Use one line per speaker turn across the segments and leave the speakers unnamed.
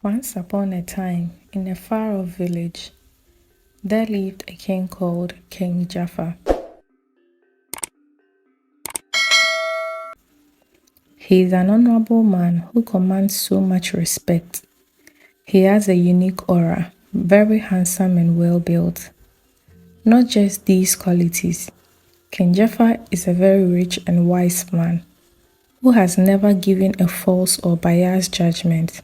Once upon a time, in a far-off village, there lived a king called King Jaffa. He is an honorable man who commands so much respect. He has a unique aura, very handsome and well-built. Not just these qualities, King Jaffa is a very rich and wise man who has never given a false or biased judgment.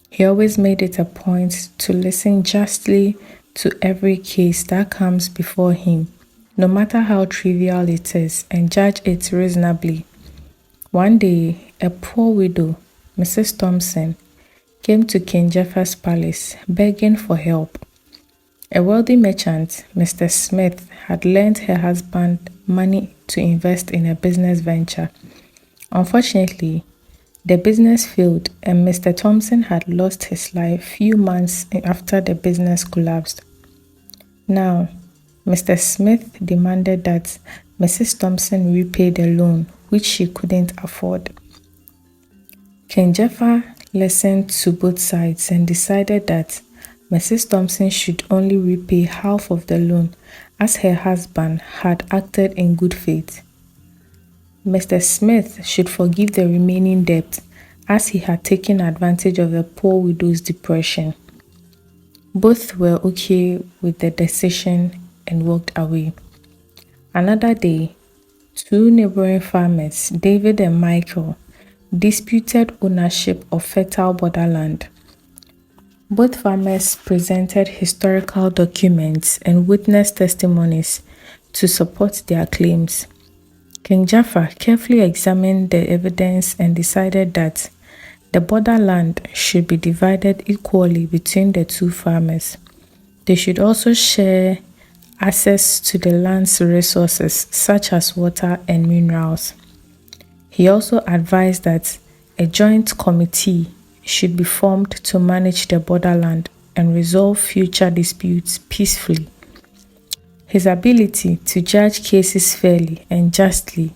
He always made it a point to listen justly to every case that comes before him, no matter how trivial it is, and judge it reasonably. One day, a poor widow, Mrs. Thompson, came to King Jaffa's palace begging for help. A wealthy merchant, Mr. Smith, had lent her husband money to invest in a business venture. Unfortunately, the business failed and Mr. Thompson had lost his life few months after the business collapsed. Now, Mr. Smith demanded that Mrs. Thompson repay the loan, which she couldn't afford. King Jaffa listened to both sides and decided that Mrs. Thompson should only repay half of the loan as her husband had acted in good faith. Mr. Smith should forgive the remaining debt as he had taken advantage of the poor widow's depression. Both were okay with the decision and walked away. Another day, two neighboring farmers, David and Michael, disputed ownership of fertile borderland. Both farmers presented historical documents and witness testimonies to support their claims. King Jaffa carefully examined the evidence and decided that the borderland should be divided equally between the two farmers. They should also share access to the land's resources such as water and minerals. He also advised that a joint committee should be formed to manage the borderland and resolve future disputes peacefully. His ability to judge cases fairly and justly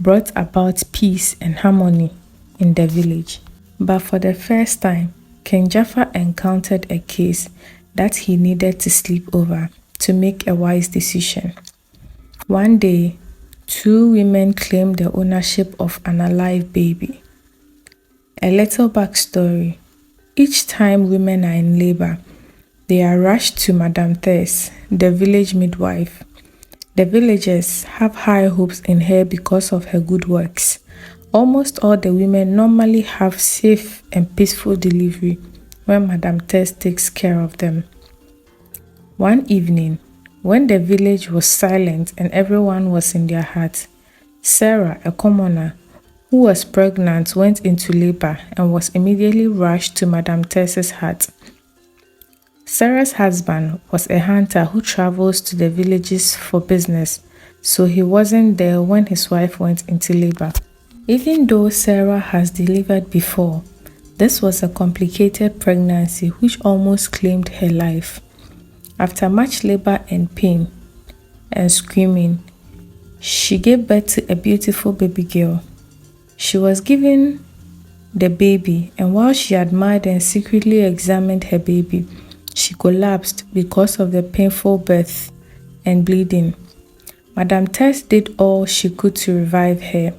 brought about peace and harmony in the village. But for the first time, King Jaffa encountered a case that he needed to sleep over to make a wise decision. One day, two women claimed the ownership of an alive baby. A little backstory. Each time women are in labor, they are rushed to Madame Tess, the village midwife. The villagers have high hopes in her because of her good works. Almost all the women normally have safe and peaceful delivery when Madame Tess takes care of them. One evening, when the village was silent and everyone was in their hut, Sarah, a commoner, who was pregnant, went into labor and was immediately rushed to Madame Tess's hut. Sarah's husband was a hunter who travels to the villages for business, so he wasn't there when his wife went into labor. Even though Sarah has delivered before, this was a complicated pregnancy which almost claimed her life. After much labor and pain and screaming, she gave birth to a beautiful baby girl. She was given the baby, and while she admired and secretly examined her baby, she collapsed because of the painful birth and bleeding. Madame Tess did all she could to revive her.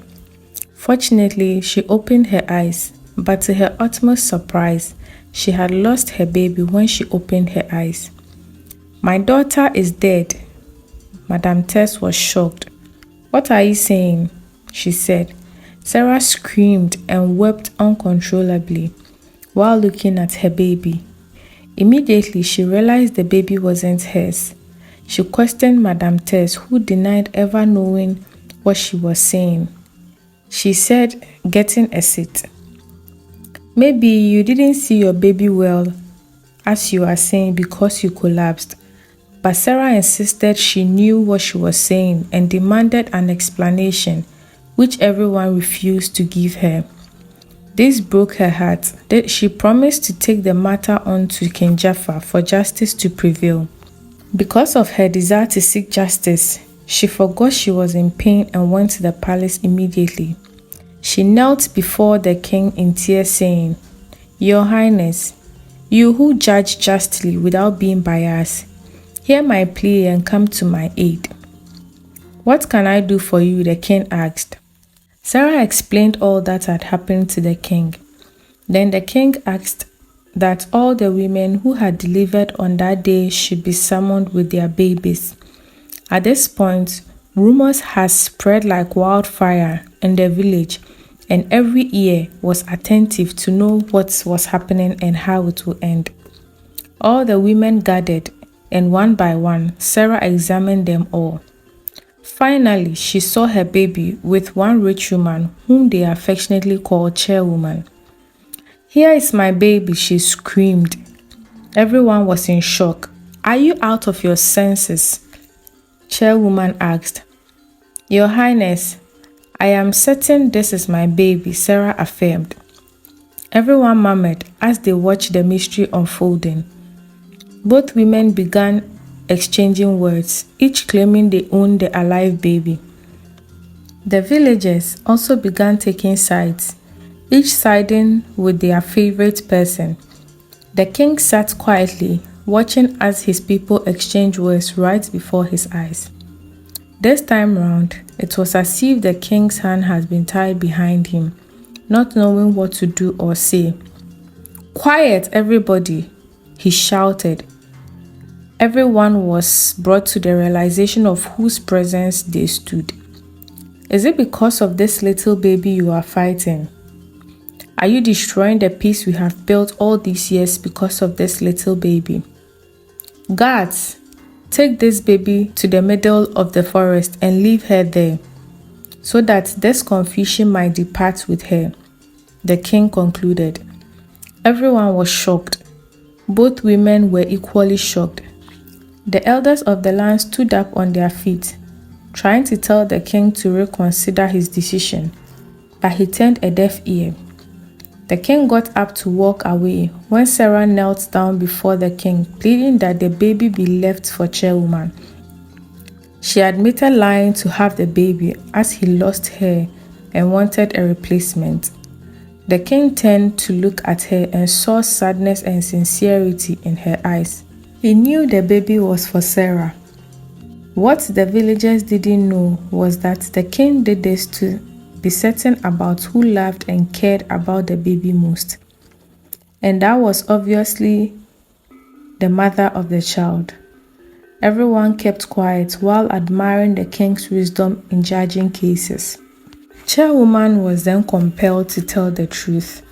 Fortunately, she opened her eyes, but to her utmost surprise, she had lost her baby when she opened her eyes. "My daughter is dead." Madame Tess was shocked. "What are you saying?" she said. Sarah screamed and wept uncontrollably while looking at her baby. Immediately, she realized the baby wasn't hers. She questioned Madame Tess, who denied ever knowing what she was saying. She said, getting a seat, "Maybe you didn't see your baby well, as you are saying, because you collapsed." But Sarah insisted she knew what she was saying and demanded an explanation, which everyone refused to give her. This broke her heart. She promised to take the matter on to King Jaffa for justice to prevail. Because of her desire to seek justice, she forgot she was in pain and went to the palace immediately. She knelt before the king in tears saying, "Your Highness, You who judge justly without being biased, hear my plea and come to my aid. What can I do for you? The king asked. Sarah explained all that had happened to the king. Then the king asked that all the women who had delivered on that day should be summoned with their babies. At this point, rumors had spread like wildfire in the village, and every ear was attentive to know what was happening and how it would end. All the women gathered, and one by one, Sarah examined them all. Finally, she saw her baby with one rich woman whom they affectionately called chairwoman. Here is my baby, she screamed. Everyone was in shock. Are you out of your senses? Chairwoman asked. Your Highness, I am certain this is my baby, Sarah affirmed. Everyone murmured as they watched the mystery unfolding. Both women began exchanging words, each claiming they owned the alive baby. The villagers also began taking sides, each siding with their favorite person. The king sat quietly, watching as his people exchanged words right before his eyes. This time round, it was as if the king's hand had been tied behind him, not knowing what to do or say. Quiet, everybody, he shouted. Everyone was brought to the realization of whose presence they stood. Is it because of this little baby you are fighting? Are you destroying the peace we have built all these years because of this little baby? Guards, take this baby to the middle of the forest and leave her there, so that this confusion might depart with her, the king concluded. Everyone was shocked. Both women were equally shocked. The elders of the land stood up on their feet, trying to tell the king to reconsider his decision, but he turned a deaf ear. The king got up to walk away when Sarah knelt down before the king, pleading that the baby be left for chairwoman. She admitted lying to have the baby as he lost her and wanted a replacement. The king turned to look at her and saw sadness and sincerity in her eyes. He knew the baby was for Sarah. What the villagers didn't know was that the king did this to be certain about who loved and cared about the baby most. And that was obviously the mother of the child. Everyone kept quiet while admiring the king's wisdom in judging cases. Chairwoman was then compelled to tell the truth.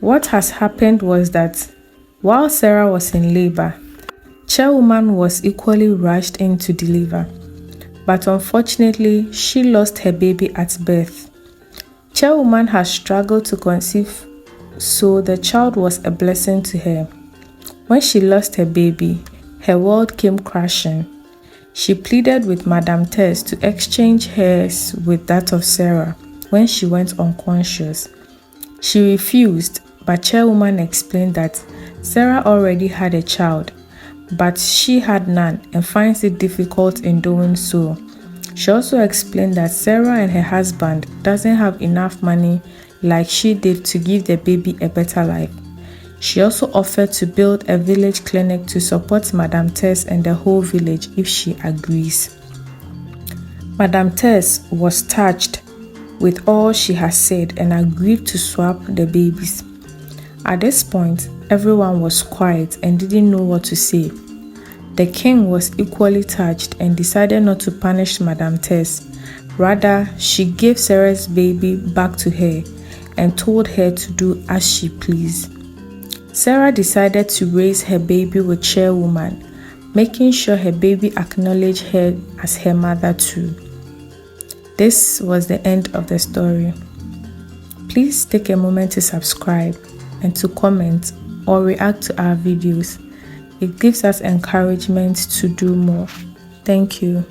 What has happened was that while Sarah was in labor, Chairwoman was equally rushed in to deliver, but unfortunately, she lost her baby at birth. Chairwoman had struggled to conceive, so the child was a blessing to her. When she lost her baby, her world came crashing. She pleaded with Madame Tess to exchange hers with that of Sarah when she went unconscious. She refused, but Chairwoman explained that Sarah already had a child, but she had none and finds it difficult in doing so. She also explained that Sarah and her husband doesn't have enough money like she did to give the baby a better life. She also offered to build a village clinic to support Madame Tess and the whole village if she agrees. Madame Tess was touched with all she had said and agreed to swap the babies. At this point, everyone was quiet and didn't know what to say. The king was equally touched and decided not to punish Madame Tess. Rather, she gave Sarah's baby back to her and told her to do as she pleased. Sarah decided to raise her baby with Chairwoman, making sure her baby acknowledged her as her mother too. This was the end of the story. Please take a moment to subscribe and to comment or react to our videos. It gives us encouragement to do more. Thank you.